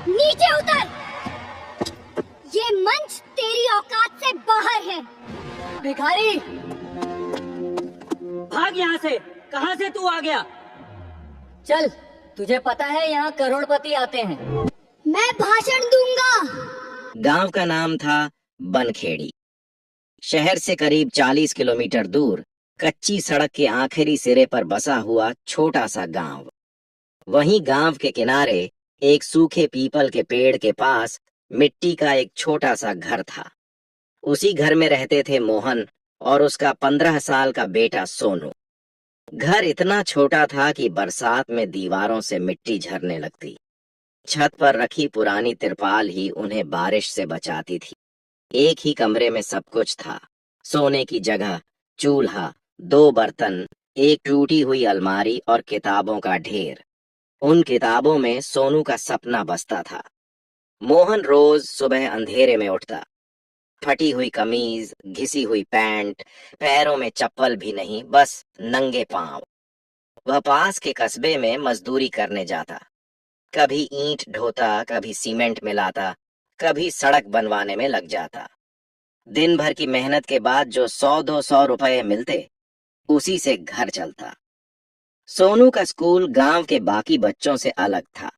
नीचे उतर। ये मंच तेरी औकात से बाहर है। भिखारी, भाग यहाँ से। कहाँ से तू आ गया? चल, तुझे पता है यहाँ करोड़पति आते हैं। मैं भाषण दूंगा। गांव का नाम था बनखेड़ी। शहर से करीब 40 किलोमीटर दूर कच्ची सड़क के आखिरी सिरे पर बसा हुआ छोटा सा गांव। वहीं गांव के किनारे एक सूखे पीपल के पेड़ के पास मिट्टी का एक छोटा सा घर था। उसी घर में रहते थे मोहन और उसका 15 साल का बेटा सोनू। घर इतना छोटा था कि बरसात में दीवारों से मिट्टी झरने लगती। छत पर रखी पुरानी तिरपाल ही उन्हें बारिश से बचाती थी। एक ही कमरे में सब कुछ था। सोने की जगह, चूल्हा, 2 बर्तन, एक टूटी हुई अलमारी और किताबों का ढेर। उन किताबों में सोनू का सपना बसता था। मोहन रोज सुबह अंधेरे में उठता। फटी हुई कमीज, घिसी हुई पैंट, पैरों में चप्पल भी नहीं, बस नंगे पांव। वह पास के कस्बे में मजदूरी करने जाता। कभी ईंट ढोता, कभी सीमेंट मिलाता, कभी सड़क बनवाने में लग जाता। दिन भर की मेहनत के बाद जो 100-200 रुपए मिलते, उसी से घर चलता। सोनू का स्कूल गांव के बाकी बच्चों से अलग था।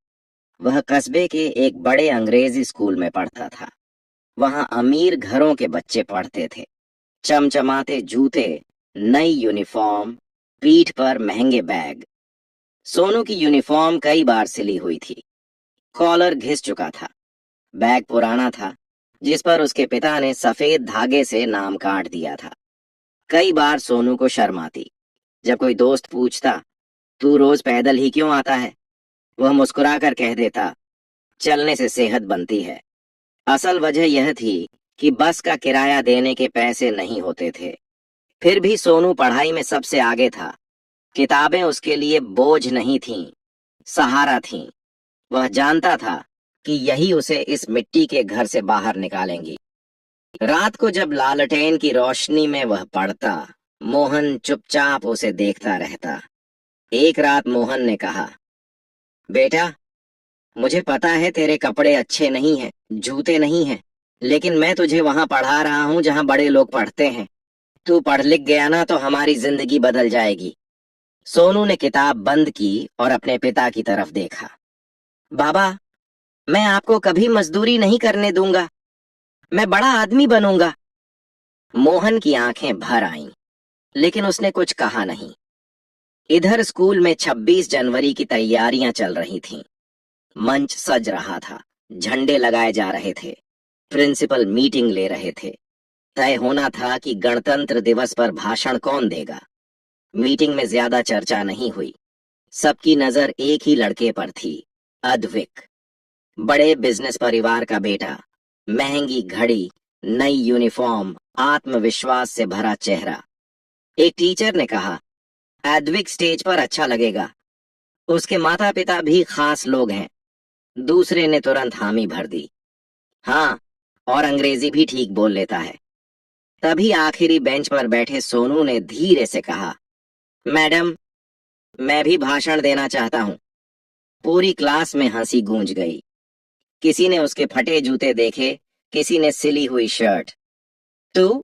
वह कस्बे के एक बड़े अंग्रेजी स्कूल में पढ़ता था। वहां अमीर घरों के बच्चे पढ़ते थे। चमचमाते जूते, नई यूनिफॉर्म, पीठ पर महंगे बैग। सोनू की यूनिफॉर्म कई बार सिली हुई थी। कॉलर घिस चुका था। बैग पुराना था, जिस पर उसके पिता ने सफेद धागे से नाम काट दिया था। कई बार सोनू को शर्म आती। जब कोई दोस्त पूछता, तू रोज पैदल ही क्यों आता है, वह मुस्कुराकर कह देता, चलने से सेहत बनती है। असल वजह यह थी कि बस का किराया देने के पैसे नहीं होते थे। फिर भी सोनू पढ़ाई में सबसे आगे था। किताबें उसके लिए बोझ नहीं थीं, सहारा थीं। वह जानता था कि यही उसे इस मिट्टी के घर से बाहर निकालेंगी। रात को जब लालटेन की रोशनी में वह पढ़ता, मोहन चुपचाप उसे देखता रहता। एक रात मोहन ने कहा, बेटा, मुझे पता है तेरे कपड़े अच्छे नहीं हैं, जूते नहीं हैं, लेकिन मैं तुझे वहां पढ़ा रहा हूं जहां बड़े लोग पढ़ते हैं। तू पढ़ लिख गया ना तो हमारी जिंदगी बदल जाएगी। सोनू ने किताब बंद की और अपने पिता की तरफ देखा। बाबा, मैं आपको कभी मजदूरी नहीं करने दूंगा। मैं बड़ा आदमी बनूंगा। मोहन की आंखें भर आईं, लेकिन उसने कुछ कहा नहीं। इधर स्कूल में 26 जनवरी की तैयारियां चल रही थीं। मंच सज रहा था, झंडे लगाए जा रहे थे, प्रिंसिपल मीटिंग ले रहे थे। तय होना था कि गणतंत्र दिवस पर भाषण कौन देगा। मीटिंग में ज्यादा चर्चा नहीं हुई। सबकी नजर एक ही लड़के पर थी, अद्विक। बड़े बिजनेस परिवार का बेटा, महंगी घड़ी, नई यूनिफॉर्म, आत्मविश्वास से भरा चेहरा। एक टीचर ने कहा, अद्विक स्टेज पर अच्छा लगेगा। उसके माता पिता भी खास लोग हैं। दूसरे ने तुरंत हामी भर दी, हाँ, और अंग्रेजी भी ठीक बोल लेता है। तभी आखिरी बेंच पर बैठे सोनू ने धीरे से कहा, मैडम, मैं भी भाषण देना चाहता हूं। पूरी क्लास में हंसी गूंज गई। किसी ने उसके फटे जूते देखे, किसी ने सिली हुई शर्ट। तू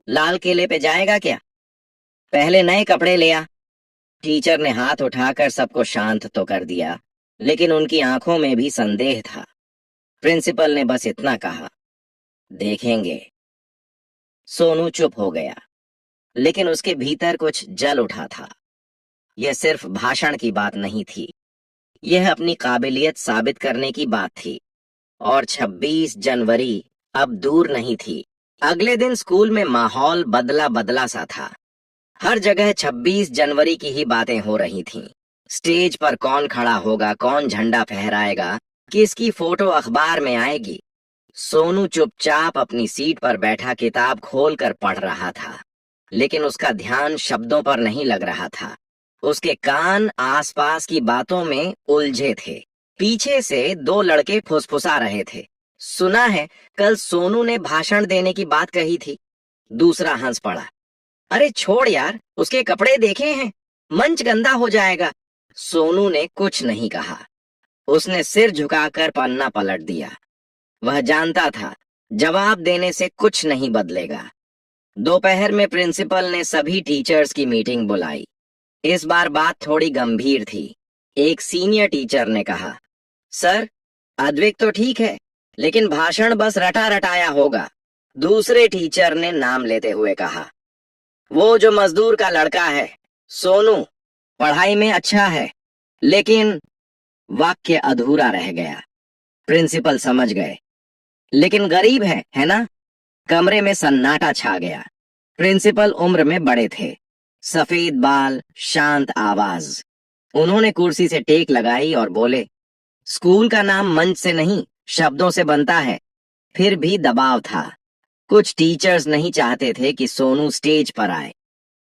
लाल किले पे जाएगा क्या? पहले नए कपड़े ले आ। टीचर ने हाथ उठाकर सबको शांत तो कर दिया, लेकिन उनकी आंखों में भी संदेह था। प्रिंसिपल ने बस इतना कहा, देखेंगे। सोनू चुप हो गया, लेकिन उसके भीतर कुछ जल उठा था। यह सिर्फ भाषण की बात नहीं थी, यह अपनी काबिलियत साबित करने की बात थी। और 26 जनवरी अब दूर नहीं थी। अगले दिन स्कूल में माहौल बदला बदला सा था। हर जगह 26 जनवरी की ही बातें हो रही थीं। स्टेज पर कौन खड़ा होगा, कौन झंडा फहराएगा, किसकी फोटो अखबार में आएगी। सोनू चुपचाप अपनी सीट पर बैठा किताब खोलकर पढ़ रहा था, लेकिन उसका ध्यान शब्दों पर नहीं लग रहा था। उसके कान आसपास की बातों में उलझे थे। पीछे से 2 लड़के फुसफुसा रहे थे, सुना है कल सोनू ने भाषण देने की बात कही थी। दूसरा हंस पड़ा, अरे छोड़ यार, उसके कपड़े देखे हैं, मंच गंदा हो जाएगा। सोनू ने कुछ नहीं कहा। उसने सिर झुकाकर पन्ना पलट दिया। वह जानता था जवाब देने से कुछ नहीं बदलेगा। दोपहर में प्रिंसिपल ने सभी टीचर्स की मीटिंग बुलाई। इस बार बात थोड़ी गंभीर थी। एक सीनियर टीचर ने कहा, सर, अद्विक तो ठीक है, लेकिन भाषण बस रटा रटाया होगा। दूसरे टीचर ने नाम लेते हुए कहा, वो जो मजदूर का लड़का है, सोनू, पढ़ाई में अच्छा है, लेकिन वाक्य अधूरा रह गया। प्रिंसिपल समझ गए, लेकिन गरीब है ना? कमरे में सन्नाटा छा गया। प्रिंसिपल उम्र में बड़े थे, सफेद बाल, शांत आवाज। उन्होंने कुर्सी से टेक लगाई और बोले, स्कूल का नाम मंच से नहीं, शब्दों से बनता है। फिर भी दबाव था। कुछ टीचर्स नहीं चाहते थे कि सोनू स्टेज पर आए।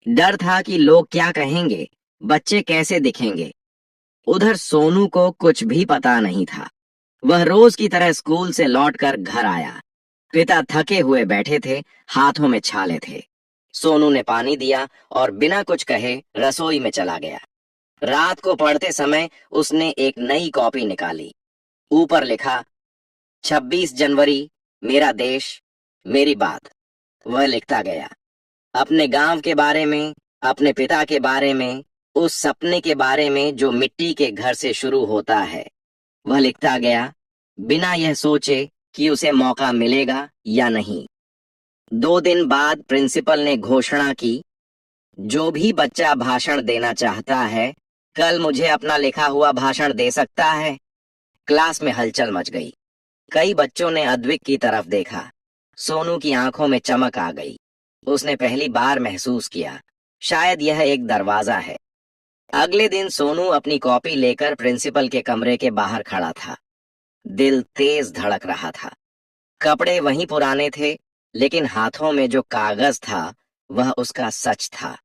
डर था कि लोग क्या कहेंगे, बच्चे कैसे दिखेंगे। उधर सोनू को कुछ भी पता नहीं था। वह रोज की तरह स्कूल से लौटकर घर आया। पिता थके हुए बैठे थे, हाथों में छाले थे। सोनू ने पानी दिया और बिना कुछ कहे रसोई में चला गया। रात को पढ़ते समय उसने एक नई कॉपी निकाली। ऊपर लिखा, 26 जनवरी, मेरा देश, मेरी बात। वह लिखता गया, अपने गांव के बारे में, अपने पिता के बारे में, उस सपने के बारे में जो मिट्टी के घर से शुरू होता है। वह लिखता गया बिना यह सोचे कि उसे मौका मिलेगा या नहीं। 2 दिन बाद प्रिंसिपल ने घोषणा की, जो भी बच्चा भाषण देना चाहता है, कल मुझे अपना लिखा हुआ भाषण दे सकता है। क्लास में हलचल मच गई। कई बच्चों ने अद्विक की तरफ देखा। सोनू की आंखों में चमक आ गई। उसने पहली बार महसूस किया, शायद यह एक दरवाजा है। अगले दिन सोनू अपनी कॉपी लेकर प्रिंसिपल के कमरे के बाहर खड़ा था। दिल तेज धड़क रहा था। कपड़े वहीं पुराने थे, लेकिन हाथों में जो कागज था वह उसका सच था।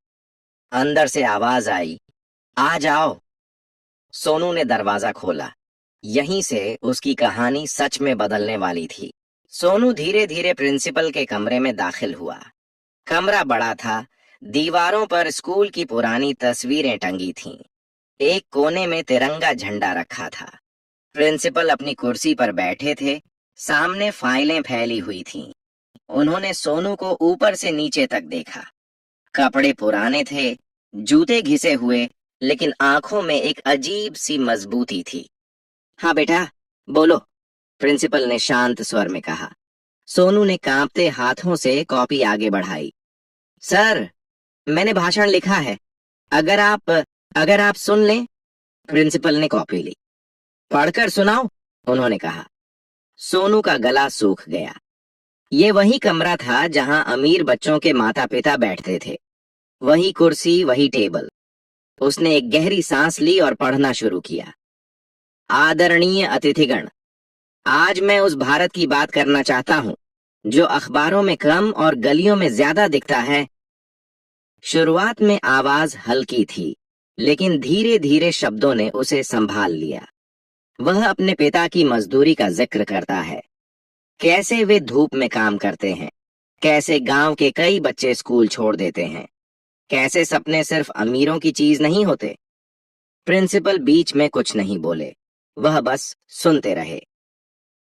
अंदर से आवाज आई, आ जाओ। सोनू ने दरवाजा खोला। यहीं से उसकी कहानी सच में बदलने वाली थी। सोनू धीरे धीरे प्रिंसिपल के कमरे में दाखिल हुआ। कमरा बड़ा था। दीवारों पर स्कूल की पुरानी तस्वीरें टंगी थीं। एक कोने में तिरंगा झंडा रखा था। प्रिंसिपल अपनी कुर्सी पर बैठे थे। सामने फाइलें फैली हुई थीं। उन्होंने सोनू को ऊपर से नीचे तक देखा। कपड़े पुराने थे, जूते घिसे हुए, लेकिन आंखों में एक अजीब सी मजबूती थी। हाँ बेटा, बोलो, प्रिंसिपल ने शांत स्वर में कहा। सोनू ने कांपते हाथों से कॉपी आगे बढ़ाई। सर, मैंने भाषण लिखा है, अगर आप सुन लें। प्रिंसिपल ने कॉपी ली। पढ़कर सुनाओ, उन्होंने कहा। सोनू का गला सूख गया। ये वही कमरा था जहां अमीर बच्चों के माता पिता बैठते थे। वही कुर्सी, वही टेबल। उसने एक गहरी सांस ली और पढ़ना शुरू किया। आदरणीय अतिथिगण, आज मैं उस भारत की बात करना चाहता हूं जो अखबारों में कम और गलियों में ज्यादा दिखता है। शुरुआत में आवाज हल्की थी, लेकिन धीरे धीरे शब्दों ने उसे संभाल लिया। वह अपने पिता की मजदूरी का जिक्र करता है, कैसे वे धूप में काम करते हैं, कैसे गांव के कई बच्चे स्कूल छोड़ देते हैं, कैसे सपने सिर्फ अमीरों की चीज नहीं होते। प्रिंसिपल बीच में कुछ नहीं बोले, वह बस सुनते रहे।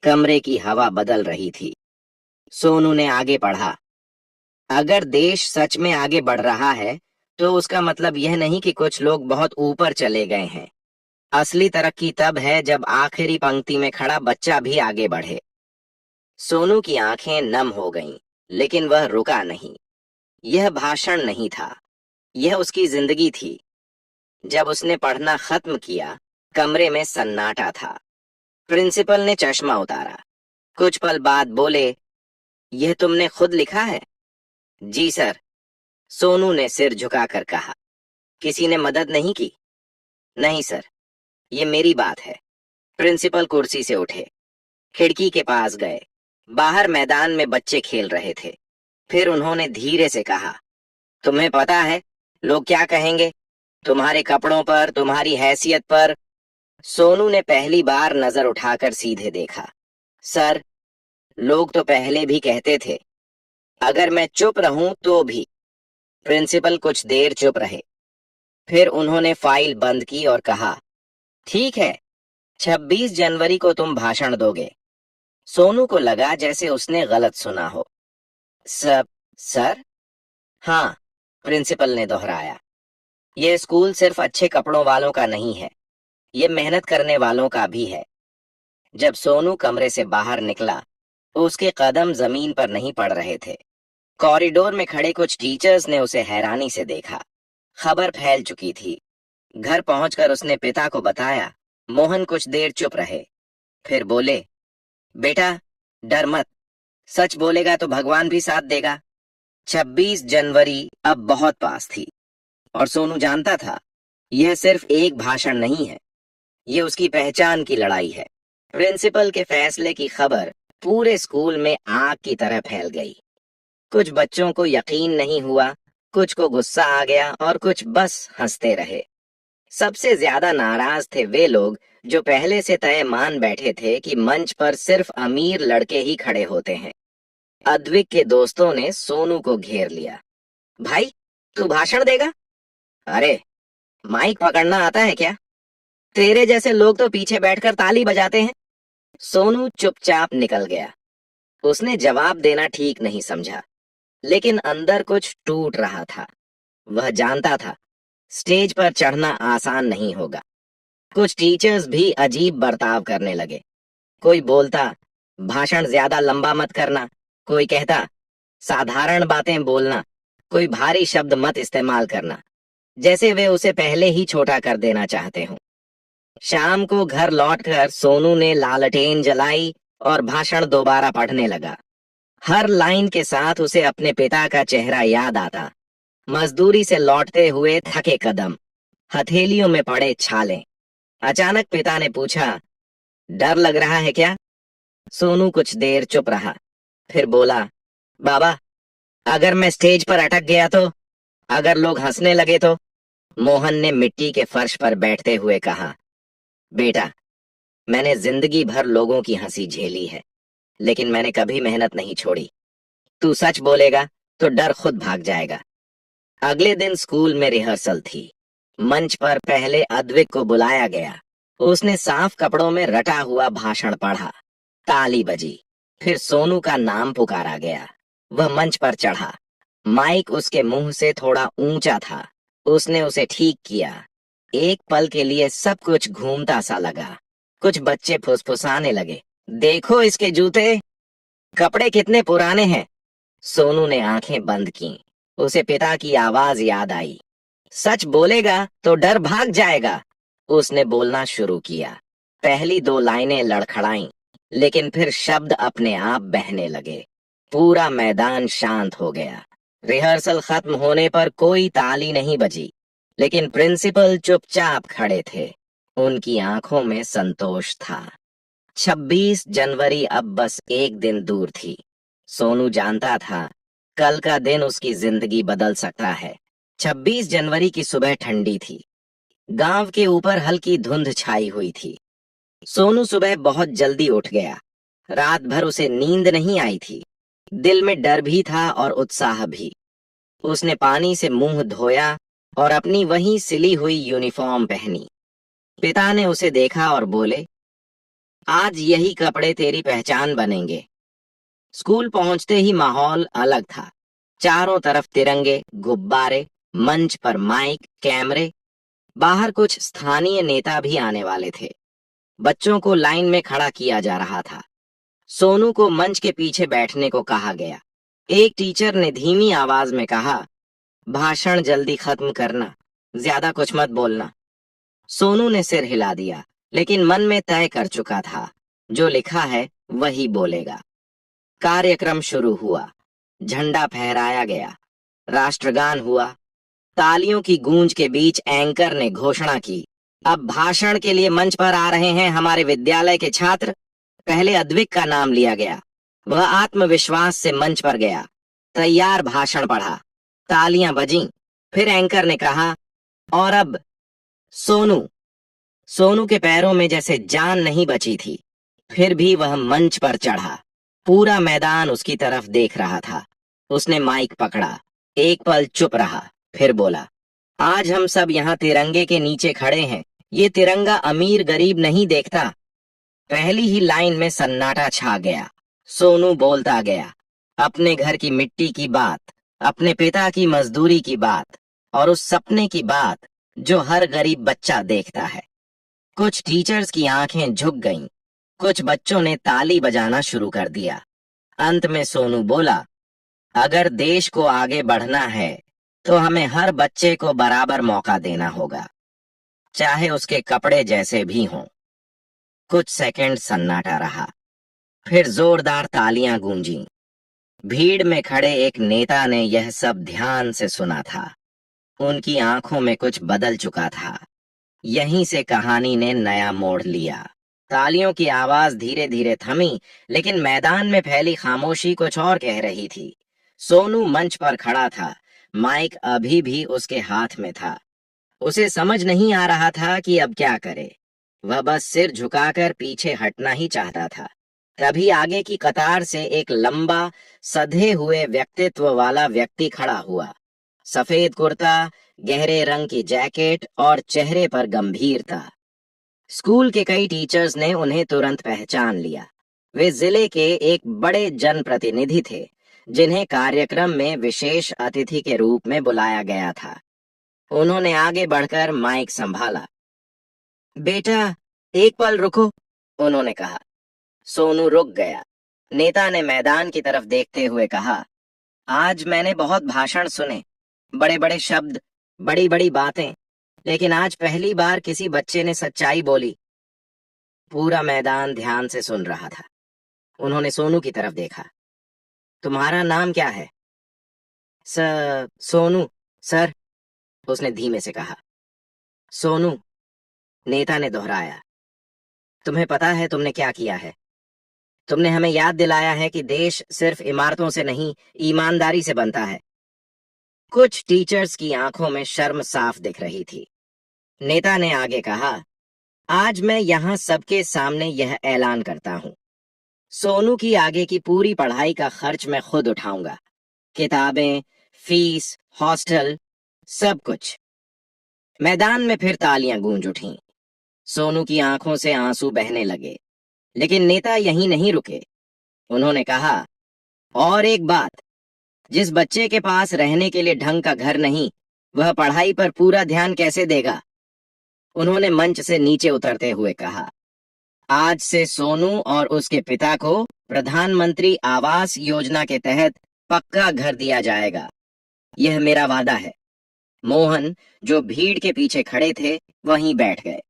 कमरे की हवा बदल रही थी। सोनू ने आगे पढ़ा, अगर देश सच में आगे बढ़ रहा है तो उसका मतलब यह नहीं कि कुछ लोग बहुत ऊपर चले गए हैं। असली तरक्की तब है जब आखिरी पंक्ति में खड़ा बच्चा भी आगे बढ़े। सोनू की आंखें नम हो गईं, लेकिन वह रुका नहीं। यह भाषण नहीं था, यह उसकी जिंदगी थी। जब उसने पढ़ना खत्म किया, कमरे में सन्नाटा था। प्रिंसिपल ने चश्मा उतारा। कुछ पल बाद बोले, यह तुमने खुद लिखा है? जी सर, सोनू ने सिर झुकाकर कहा। किसी ने मदद नहीं की? नहीं सर, ये मेरी बात है। प्रिंसिपल कुर्सी से उठे, खिड़की के पास गए। बाहर मैदान में बच्चे खेल रहे थे। फिर उन्होंने धीरे से कहा, तुम्हें पता है लोग क्या कहेंगे तुम्हारे कपड़ों पर, तुम्हारी हैसियत पर? सोनू ने पहली बार नजर उठाकर सीधे देखा। सर, लोग तो पहले भी कहते थे, अगर मैं चुप रहूं तो भी। प्रिंसिपल कुछ देर चुप रहे। फिर उन्होंने फाइल बंद की और कहा, ठीक है, 26 जनवरी को तुम भाषण दोगे। सोनू को लगा जैसे उसने गलत सुना हो। सर? हाँ, प्रिंसिपल ने दोहराया। ये स्कूल सिर्फ अच्छे कपड़ों वालों का नहीं है, ये मेहनत करने वालों का भी है। जब सोनू कमरे से बाहर निकला, उसके कदम जमीन पर नहीं पड़ रहे थे। कॉरिडोर में खड़े कुछ टीचर्स ने उसे हैरानी से देखा। खबर फैल चुकी थी। घर पहुंचकर उसने पिता को बताया। मोहन कुछ देर चुप रहे, फिर बोले, बेटा डर मत, सच बोलेगा तो भगवान भी साथ देगा। 26 जनवरी अब बहुत पास थी और सोनू जानता था यह सिर्फ एक भाषण नहीं है, यह उसकी पहचान की लड़ाई है। प्रिंसिपल के फैसले की खबर पूरे स्कूल में आग की तरह फैल गई। कुछ बच्चों को यकीन नहीं हुआ, कुछ को गुस्सा आ गया और कुछ बस हंसते रहे। सबसे ज्यादा नाराज थे वे लोग जो पहले से तय मान बैठे थे कि मंच पर सिर्फ अमीर लड़के ही खड़े होते हैं। अद्विक के दोस्तों ने सोनू को घेर लिया। भाई, तू भाषण देगा? अरे, माइक पकड़ना आता है क्या? तेरे जैसे लोग तो पीछे बैठकर ताली बजाते हैं। सोनू चुपचाप निकल गया। उसने जवाब देना ठीक नहीं समझा, लेकिन अंदर कुछ टूट रहा था। वह जानता था स्टेज पर चढ़ना आसान नहीं होगा। कुछ टीचर्स भी अजीब बर्ताव करने लगे। कोई बोलता, भाषण ज्यादा लंबा मत करना। कोई कहता, साधारण बातें बोलना। कोई भारी शब्द मत इस्तेमाल करना, जैसे वे उसे पहले ही छोटा कर देना चाहते हों। शाम को घर लौटकर सोनू ने लालटेन जलाई और भाषण दोबारा पढ़ने लगा। हर लाइन के साथ उसे अपने पिता का चेहरा याद आता। मजदूरी से लौटते हुए थके कदम, हथेलियों में पड़े छाले। अचानक पिता ने पूछा, डर लग रहा है क्या? सोनू कुछ देर चुप रहा, फिर बोला, बाबा, अगर मैं स्टेज पर अटक गया तो? अगर लोग हंसने लगे तो? मोहन ने मिट्टी के फर्श पर बैठते हुए कहा, बेटा, मैंने जिंदगी भर लोगों की हंसी झेली है, लेकिन मैंने कभी मेहनत नहीं छोड़ी। तू सच बोलेगा तो डर खुद भाग जाएगा। अगले दिन स्कूल में रिहर्सल थी। मंच पर पहले अद्विक को बुलाया गया। उसने साफ कपड़ों में रटा हुआ भाषण पढ़ा। ताली बजी। फिर सोनू का नाम पुकारा गया। वह मंच पर चढ़ा। माइक उसके मुंह से थोड़ा ऊंचा था। उसने उसे ठीक किया। एक पल के लिए सब कुछ घूमता सा लगा। कुछ बच्चे फुसफुसाने लगे, देखो इसके जूते, कपड़े कितने पुराने हैं। सोनू ने आंखें बंद की। उसे पिता की आवाज याद आई। सच बोलेगा तो डर भाग जाएगा। उसने बोलना शुरू किया। पहली 2 लाइनें लड़खड़ाईं, लेकिन फिर शब्द अपने आप बहने लगे। पूरा मैदान शांत हो गया। रिहर्सल खत्म होने पर कोई ताली नहीं बजी, लेकिन प्रिंसिपल चुपचाप खड़े थे। उनकी आंखों में संतोष था। 26 जनवरी अब बस एक दिन दूर थी। सोनू जानता था कल का दिन उसकी जिंदगी बदल सकता है। 26 जनवरी की सुबह ठंडी थी। गांव के ऊपर हल्की धुंध छाई हुई थी। सोनू सुबह बहुत जल्दी उठ गया। रात भर उसे नींद नहीं आई थी। दिल में डर भी था और उत्साह भी। उसने पानी से मुंह धोया और अपनी वही सिली हुई यूनिफॉर्म पहनी। पिता ने उसे देखा और बोले, आज यही कपड़े तेरी पहचान बनेंगे। स्कूल पहुंचते ही माहौल अलग था। चारों तरफ तिरंगे, गुब्बारे, मंच पर माइक, कैमरे। बाहर कुछ स्थानीय नेता भी आने वाले थे। बच्चों को लाइन में खड़ा किया जा रहा था। सोनू को मंच के पीछे बैठने को कहा गया। एक टीचर ने धीमी आवाज में कहा, भाषण जल्दी खत्म करना, ज्यादा कुछ मत बोलना। सोनू ने सिर हिला दिया, लेकिन मन में तय कर चुका था, जो लिखा है वही बोलेगा। कार्यक्रम शुरू हुआ। झंडा फहराया गया। राष्ट्रगान हुआ। तालियों की गूंज के बीच एंकर ने घोषणा की, अब भाषण के लिए मंच पर आ रहे हैं हमारे विद्यालय के छात्र। पहले अद्विक का नाम लिया गया। वह आत्मविश्वास से मंच पर गया। तैयार भाषण पढ़ा। तालियां बजीं। फिर एंकर ने कहा, और अब सोनू। सोनू के पैरों में जैसे जान नहीं बची थी। फिर भी वह मंच पर चढ़ा। पूरा मैदान उसकी तरफ देख रहा था। उसने माइक पकड़ा। एक पल चुप रहा, फिर बोला, आज हम सब यहाँ तिरंगे के नीचे खड़े हैं, ये तिरंगा अमीर गरीब नहीं देखता। पहली ही लाइन में सन्नाटा छा गया। सोनू बोलता गया, अपने घर की मिट्टी की बात, अपने पिता की मजदूरी की बात और उस सपने की बात जो हर गरीब बच्चा देखता है। कुछ टीचर्स की आंखें झुक गईं, कुछ बच्चों ने ताली बजाना शुरू कर दिया। अंत में सोनू बोला, अगर देश को आगे बढ़ना है तो हमें हर बच्चे को बराबर मौका देना होगा, चाहे उसके कपड़े जैसे भी हों। कुछ सेकंड सन्नाटा रहा, फिर जोरदार तालियां गूंजीं। भीड़ में खड़े एक नेता ने यह सब ध्यान से सुना था। उनकी आंखों में कुछ बदल चुका था। यहीं से कहानी ने नया मोड़ लिया। तालियों की आवाज धीरे धीरे थमी, लेकिन मैदान में फैली खामोशी कुछ और कह रही थी। सोनू मंच पर खड़ा था, माइक अभी भी उसके हाथ में था। उसे समझ नहीं आ रहा था कि अब क्या करे। वह बस सिर झुकाकर पीछे हटना ही चाहता था। तभी आगे की कतार से एक लंबा, सधे हुए व्यक्तित्व वाला व्यक्ति खड़ा हुआ। सफेद कुर्ता, गहरे रंग की जैकेट और चेहरे पर गंभीरता। स्कूल के कई टीचर्स ने उन्हें तुरंत पहचान लिया। वे जिले के एक बड़े जनप्रतिनिधि थे, जिन्हें कार्यक्रम में विशेष अतिथि के रूप में बुलाया गया था। उन्होंने आगे बढ़कर माइक संभाला। बेटा, एक पल रुको, उन्होंने कहा। सोनू रुक गया। नेता ने मैदान की तरफ देखते हुए कहा, आज मैंने बहुत भाषण सुने, बड़े बड़े शब्द, बड़ी बड़ी बातें, लेकिन आज पहली बार किसी बच्चे ने सच्चाई बोली। पूरा मैदान ध्यान से सुन रहा था। उन्होंने सोनू की तरफ देखा। तुम्हारा नाम क्या है? सोनू सर, उसने धीमे से कहा। सोनू, नेता ने दोहराया। तुम्हें पता है तुमने क्या किया है? तुमने हमें याद दिलाया है कि देश सिर्फ इमारतों से नहीं, ईमानदारी से बनता है। कुछ टीचर्स की आंखों में शर्म साफ दिख रही थी। नेता ने आगे कहा, आज मैं यहाँ सबके सामने यह ऐलान करता हूँ, सोनू की आगे की पूरी पढ़ाई का खर्च मैं खुद उठाऊंगा। किताबें, फीस, हॉस्टल, सब कुछ। मैदान में फिर तालियां गूंज उठीं। सोनू की आंखों से आंसू बहने लगे, लेकिन नेता यहीं नहीं रुके। उन्होंने कहा, और एक बात, जिस बच्चे के पास रहने के लिए ढंग का घर नहीं, वह पढ़ाई पर पूरा ध्यान कैसे देगा? उन्होंने मंच से नीचे उतरते हुए कहा, आज से सोनू और उसके पिता को प्रधानमंत्री आवास योजना के तहत पक्का घर दिया जाएगा। यह मेरा वादा है। मोहन, जो भीड़ के पीछे खड़े थे, वहीं बैठ गए।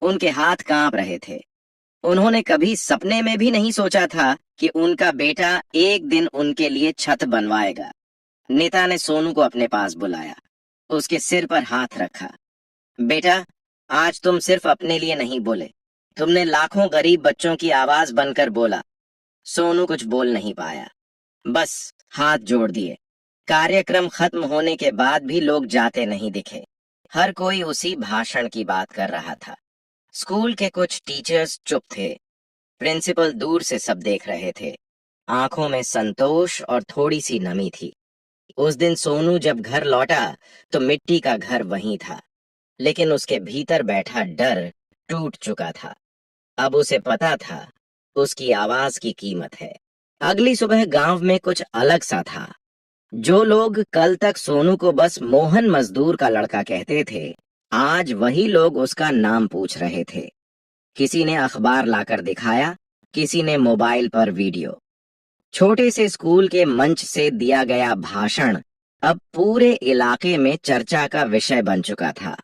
उनके हाथ कांप रहे थे। उन्होंने कभी सपने में भी नहीं सोचा था कि उनका बेटा एक दिन उनके लिए छत बनवाएगा। नेता ने सोनू को अपने पास बुलाया, उसके सिर पर हाथ रखा। बेटा, आज तुम सिर्फ अपने लिए नहीं बोले, तुमने लाखों गरीब बच्चों की आवाज बनकर बोला। सोनू कुछ बोल नहीं पाया, बस हाथ जोड़ दिए। कार्यक्रम खत्म होने के बाद भी लोग जाते नहीं दिखे। हर कोई उसी भाषण की बात कर रहा था। स्कूल के कुछ टीचर्स चुप थे। प्रिंसिपल दूर से सब देख रहे थे। आंखों में संतोष और थोड़ी सी नमी थी। उस दिन सोनू जब घर लौटा तो मिट्टी का घर वहीं था, लेकिन उसके भीतर बैठा डर टूट चुका था। अब उसे पता था उसकी आवाज की कीमत है। अगली सुबह गांव में कुछ अलग सा था। जो लोग कल तक सोनू को बस मोहन मजदूर का लड़का कहते थे, आज वही लोग उसका नाम पूछ रहे थे। किसी ने अखबार लाकर दिखाया, किसी ने मोबाइल पर वीडियो। छोटे से स्कूल के मंच से दिया गया भाषण अब पूरे इलाके में चर्चा का विषय बन चुका था।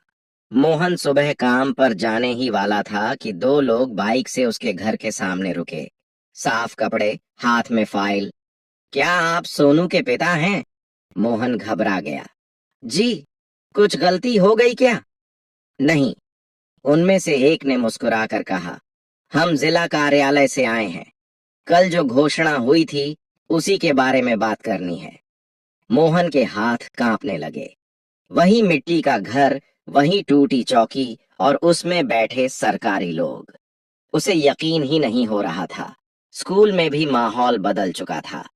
मोहन सुबह काम पर जाने ही वाला था कि दो लोग बाइक से उसके घर के सामने रुके। साफ कपड़े, हाथ में फाइल। क्या आप सोनू के पिता हैं? मोहन घबरा गया। जी, कुछ गलती हो गई क्या? नहीं, उनमें से एक ने मुस्कुराकर कहा, हम जिला कार्यालय से आए हैं। कल जो घोषणा हुई थी उसी के बारे में बात करनी है। मोहन के हाथ कांपने लगे। वही मिट्टी का घर, वही टूटी चौकी और उसमें बैठे सरकारी लोग। उसे यकीन ही नहीं हो रहा था। स्कूल में भी माहौल बदल चुका था।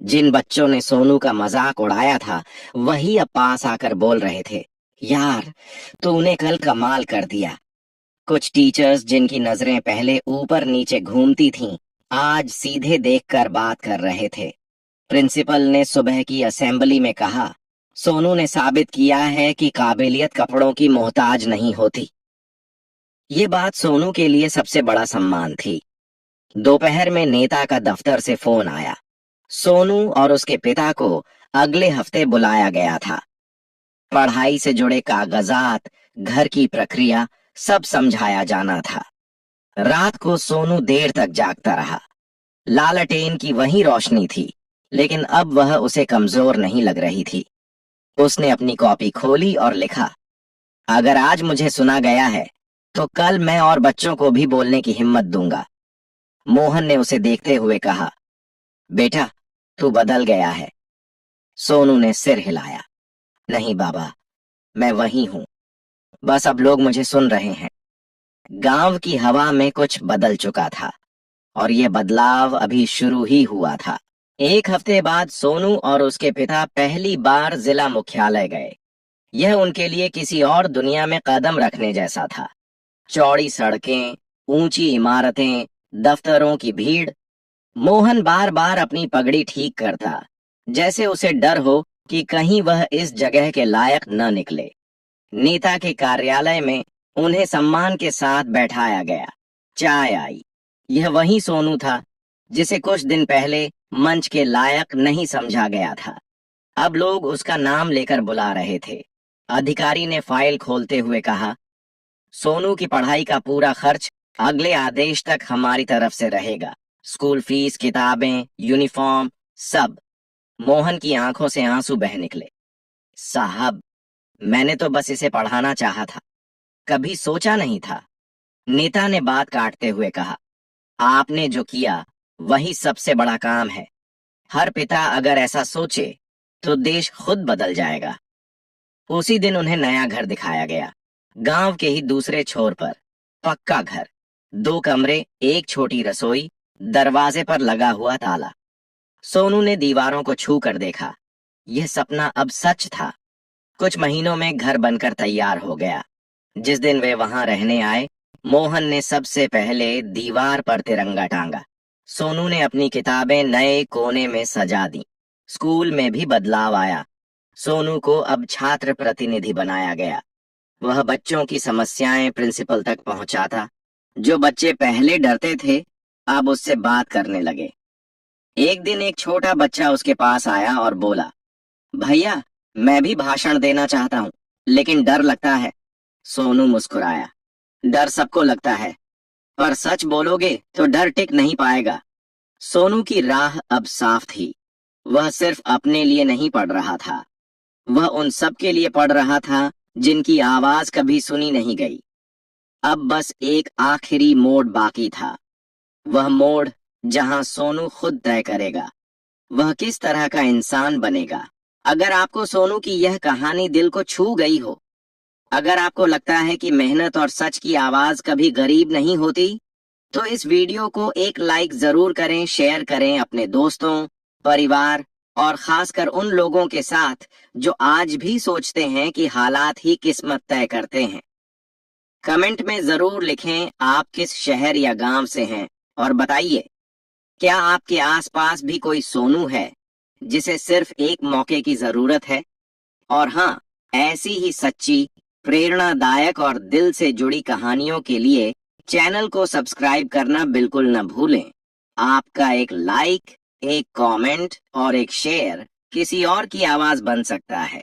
जिन बच्चों ने सोनू का मजाक उड़ाया था वही अब पास आकर बोल रहे थे, यार तूने कल कमाल कर दिया, कुछ टीचर्स जिनकी नजरें पहले ऊपर नीचे घूमती थीं, आज सीधे देखकर बात कर रहे थे। प्रिंसिपल ने सुबह की असेंबली में कहा, सोनू ने साबित किया है कि काबिलियत कपड़ों की मोहताज नहीं होती। ये बात सोनू के लिए सबसे बड़ा सम्मान थी। दोपहर में नेता का दफ्तर से फोन आया। सोनू और उसके पिता को अगले हफ्ते बुलाया गया था। पढ़ाई से जुड़े कागजात, घर की प्रक्रिया सब समझाया जाना था। रात को सोनू देर तक जागता रहा। लालटेन की वही रोशनी थी, लेकिन अब वह उसे कमजोर नहीं लग रही थी। उसने अपनी कॉपी खोली और लिखा, अगर आज मुझे सुना गया है तो कल मैं और बच्चों को भी बोलने की हिम्मत दूंगा। मोहन ने उसे देखते हुए कहा, बेटा तू बदल गया है। सोनू ने सिर हिलाया, नहीं बाबा, मैं वही हूं, बस अब लोग मुझे सुन रहे हैं। गांव की हवा में कुछ बदल चुका था और यह बदलाव अभी शुरू ही हुआ था। एक हफ्ते बाद सोनू और उसके पिता पहली बार जिला मुख्यालय गए। यह उनके लिए किसी और दुनिया में कदम रखने जैसा था। चौड़ी सड़कें, ऊंची इमारतें, दफ्तरों की भीड़। मोहन बार बार अपनी पगड़ी ठीक करता, जैसे उसे डर हो कि कहीं वह इस जगह के लायक न निकले। नेता के कार्यालय में उन्हें सम्मान के साथ बैठाया गया। चाय आई। यह वही सोनू था जिसे कुछ दिन पहले मंच के लायक नहीं समझा गया था। अब लोग उसका नाम लेकर बुला रहे थे। अधिकारी ने फाइल खोलते हुए कहा, सोनू की पढ़ाई का पूरा खर्च अगले आदेश तक हमारी तरफ से रहेगा। स्कूल फीस, किताबें, यूनिफॉर्म, सब। मोहन की आंखों से आंसू बह निकले। साहब, मैंने तो बस इसे पढ़ाना चाहा था, कभी सोचा नहीं था। नेता ने बात काटते हुए कहा, आपने जो किया वही सबसे बड़ा काम है। हर पिता अगर ऐसा सोचे तो देश खुद बदल जाएगा। उसी दिन उन्हें नया घर दिखाया गया। गांव के ही दूसरे छोर पर पक्का घर, 2 कमरे, एक छोटी रसोई, दरवाजे पर लगा हुआ ताला। सोनू ने दीवारों को छू कर देखा। यह सपना अब सच था। कुछ महीनों में घर बनकर तैयार हो गया। जिस दिन वे वहां रहने आए, मोहन ने सबसे पहले दीवार पर तिरंगा टांगा। सोनू ने अपनी किताबें नए कोने में सजा दी। स्कूल में भी बदलाव आया। सोनू को अब छात्र प्रतिनिधि बनाया गया। वह बच्चों की समस्याएं प्रिंसिपल तक पहुंचाता। जो बच्चे पहले डरते थे, अब उससे बात करने लगे। एक दिन एक छोटा बच्चा उसके पास आया और बोला, भैया मैं भी भाषण देना चाहता हूं, लेकिन डर लगता है। सोनू मुस्कुराया, डर सबको लगता है, पर सच बोलोगे तो डर टिक नहीं पाएगा। सोनू की राह अब साफ थी। वह सिर्फ अपने लिए नहीं पढ़ रहा था, वह उन सब के लिए पढ़ रहा था जिनकी आवाज कभी सुनी नहीं गई। अब बस एक आखिरी मोड़ बाकी था। वह मोड़ जहां सोनू खुद तय करेगा वह किस तरह का इंसान बनेगा। अगर आपको सोनू की यह कहानी दिल को छू गई हो, अगर आपको लगता है कि मेहनत और सच की आवाज कभी गरीब नहीं होती, तो इस वीडियो को एक लाइक जरूर करें, शेयर करें अपने दोस्तों, परिवार और खासकर उन लोगों के साथ जो आज भी सोचते हैं कि हालात ही किस्मत तय करते हैं। कमेंट में जरूर लिखें आप किस शहर या गांव से हैं और बताइए, क्या आपके आसपास भी कोई सोनू है जिसे सिर्फ एक मौके की जरूरत है? और हाँ, ऐसी ही सच्ची, प्रेरणादायक और दिल से जुड़ी कहानियों के लिए चैनल को सब्सक्राइब करना बिल्कुल न भूलें। आपका एक लाइक, एक कमेंट और एक शेयर किसी और की आवाज बन सकता है।